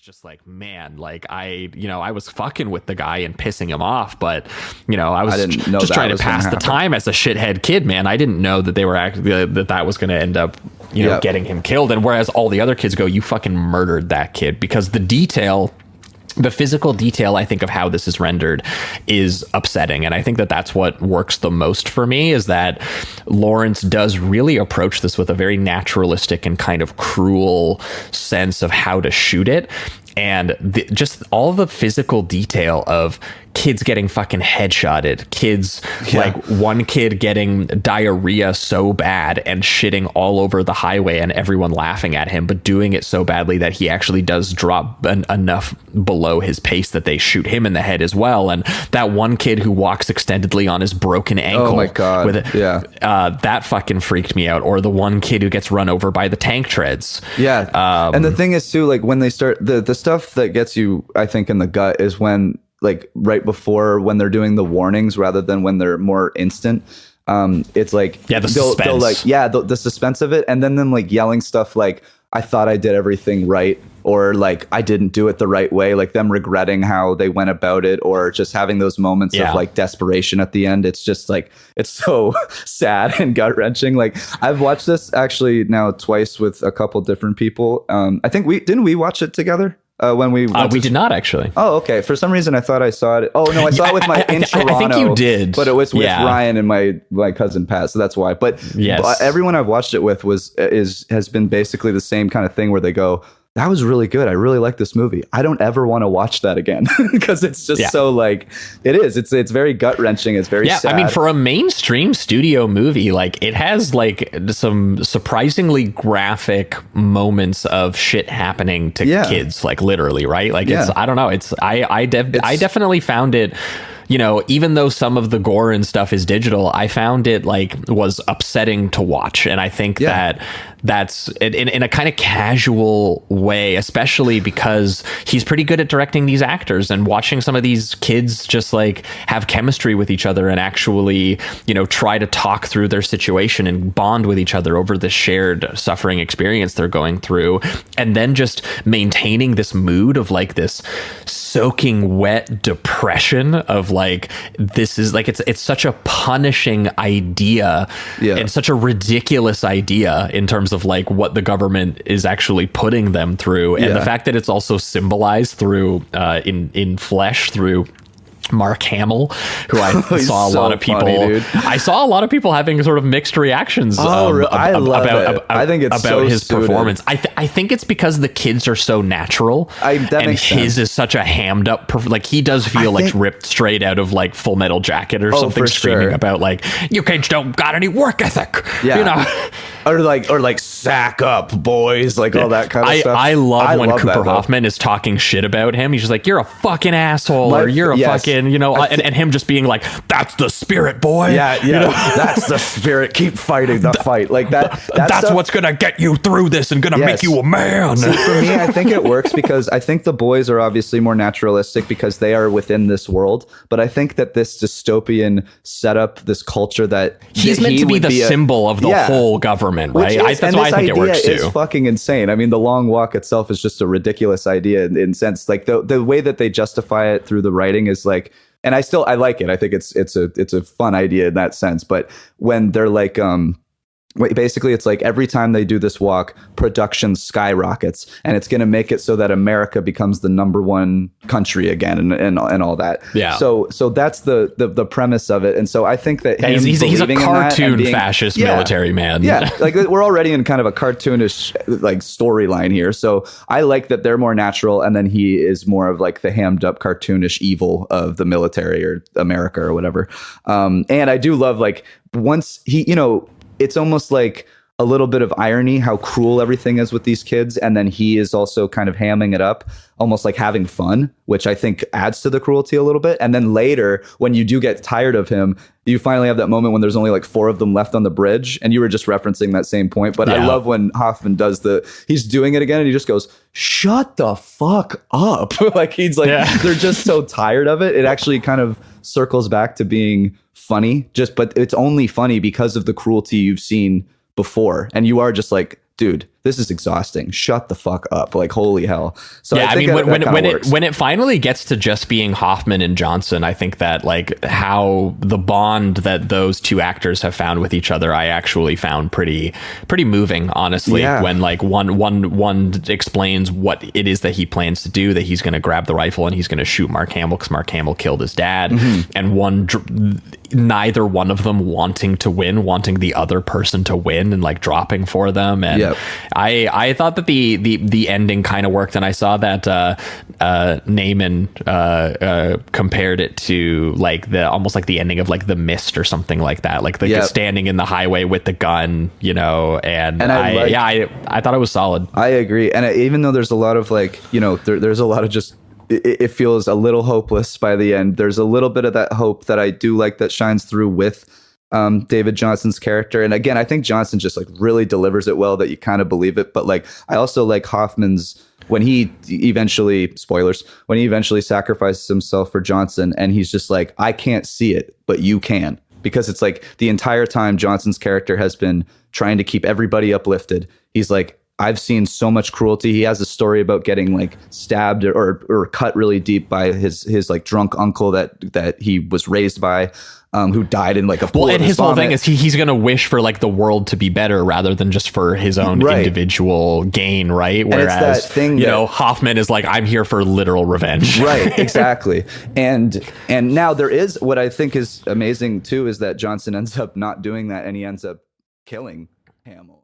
just like, man, like I was fucking with the guy and pissing him off, but I was just trying to pass the time as a shithead kid, man. I didn't know that they were actually that was going to end up, getting him killed. And whereas all the other kids go, you fucking murdered that kid, because the physical detail, I think, of how this is rendered is upsetting. And I think that that's what works the most for me, is that Lawrence does really approach this with a very naturalistic and kind of cruel sense of how to shoot it. And just all the physical detail of kids getting fucking headshotted, kids, like one kid getting diarrhea so bad and shitting all over the highway and everyone laughing at him, but doing it so badly that he actually does drop enough below his pace that they shoot him in the head as well. And that one kid who walks extendedly on his broken ankle. Oh my God. With it, that fucking freaked me out. Or the one kid who gets run over by the tank treads. Yeah. And the thing is too, like when they start, the stuff that gets you, I think, in the gut is when, like right before, when they're doing the warnings rather than when they're more instant. It's like, the suspense. The suspense of it. And then them like yelling stuff like, I thought I did everything right, or like I didn't do it the right way, like them regretting how they went about it, or just having those moments of like desperation at the end. It's just like, it's so sad and gut wrenching. Like I've watched this actually now twice with a couple different people. I think didn't we watch it together? When we did not actually. Oh, okay. For some reason I thot I saw it. Oh no, I saw it with in Toronto. I think you did, but it was with Ryan and my cousin Pat, so that's why. But everyone I've watched it with has been basically the same kind of thing, where they go, that was really good. I really like this movie. I don't ever want to watch that again, because it's just so like, it's very gut wrenching. It's very sad. I mean, for a mainstream studio movie, like it has like some surprisingly graphic moments of shit happening to kids, like literally, right? Like it's, I don't know. I definitely found it, even though some of the gore and stuff is digital, I found it like was upsetting to watch. And I think that's in a kind of casual way, especially because he's pretty good at directing these actors, and watching some of these kids just like have chemistry with each other and actually, try to talk through their situation and bond with each other over the shared suffering experience they're going through. And then just maintaining this mood of like this soaking wet depression of like, this is like, it's such a punishing idea and such a ridiculous idea in terms of like what the government is actually putting them through. And the fact that it's also symbolized through in flesh through Mark Hamill, who I saw a lot of people. Funny, I saw a lot of people having sort of mixed reactions about his performance. I think it's because the kids are so natural, and his is such a hammed up. Like he does feel like ripped straight out of like Full Metal Jacket or something, screaming about like, you kids don't got any work ethic, or like sack up, boys, like all that kind of stuff. I love when Cooper Hoffman is talking shit about him. He's just like, you're a fucking asshole, or you're a fucking, and him just being like, that's the spirit, boy. That's the spirit. Keep fighting the fight. Like that's stuff, what's gonna get you through this and gonna make you a man. See, for me, I think it works because I think the boys are obviously more naturalistic because they are within this world. But I think that this dystopian setup, this culture that he's meant to be the symbol of the whole government, right? That's why I think it works too. It's fucking insane. I mean, the long walk itself is just a ridiculous idea in sense. Like the way that they justify it through the writing is like, and I like it. I think it's a fun idea in that sense. But when they're like, basically it's like every time they do this walk, production skyrockets, and it's going to make it so that America becomes the #1 country again, and all that. So that's the premise of it. And so I think that he's a cartoon fascist military man. Like we're already in kind of a cartoonish like storyline here. So I like that they're more natural, and then he is more of like the hammed up cartoonish evil of the military or America or whatever. And I do love like once he, it's almost like a little bit of irony how cruel everything is with these kids. And then he is also kind of hamming it up, almost like having fun, which I think adds to the cruelty a little bit. And then later, when you do get tired of him, you finally have that moment when there's only like 4 of them left on the bridge. And you were just referencing that same point. But I love when Hoffman does he's doing it again and he just goes, shut the fuck up. Like he's like, they're just so tired of it. It actually kind of circles back to being funny, but it's only funny because of the cruelty you've seen before. And you are just like, dude, this is exhausting. Shut the fuck up. Like, holy hell. So yeah, I think when it finally gets to just being Hoffman and Johnson, I think that like how the bond that those two actors have found with each other, I actually found pretty moving, honestly. Yeah. When like one explains what it is that he plans to do, that he's going to grab the rifle and he's going to shoot Mark Hamill because Mark Hamill killed his dad, and neither one of them wanting to win, wanting the other person to win, and like dropping for them. And I thought that the ending kind of worked, and I saw that Naaman compared it to like the almost like the ending of like The Mist or something like that, like the standing in the highway with the gun, you know. And I thought it was solid. I agree. And even though there's a lot of like, you know, there's a lot of just, it feels a little hopeless by the end. There's a little bit of that hope that I do like that shines through with David Johnson's character. And again, I think Johnson just like really delivers it well, that you kind of believe it. But like, I also like Hoffman's, when he eventually, spoilers, when he eventually sacrifices himself for Johnson, and he's just like, I can't see it, but you can. Because it's like the entire time Johnson's character has been trying to keep everybody uplifted. He's like, I've seen so much cruelty. He has a story about getting like stabbed or cut really deep by his like drunk uncle that he was raised by, who died in like a pool. Well, and his whole thing is he's going to wish for like the world to be better rather than just for his own individual gain, right? Whereas that thing you know, Hoffman is like, I'm here for literal revenge. Right, exactly. And now there is, what I think is amazing too, is that Johnson ends up not doing that, and he ends up killing Hamill.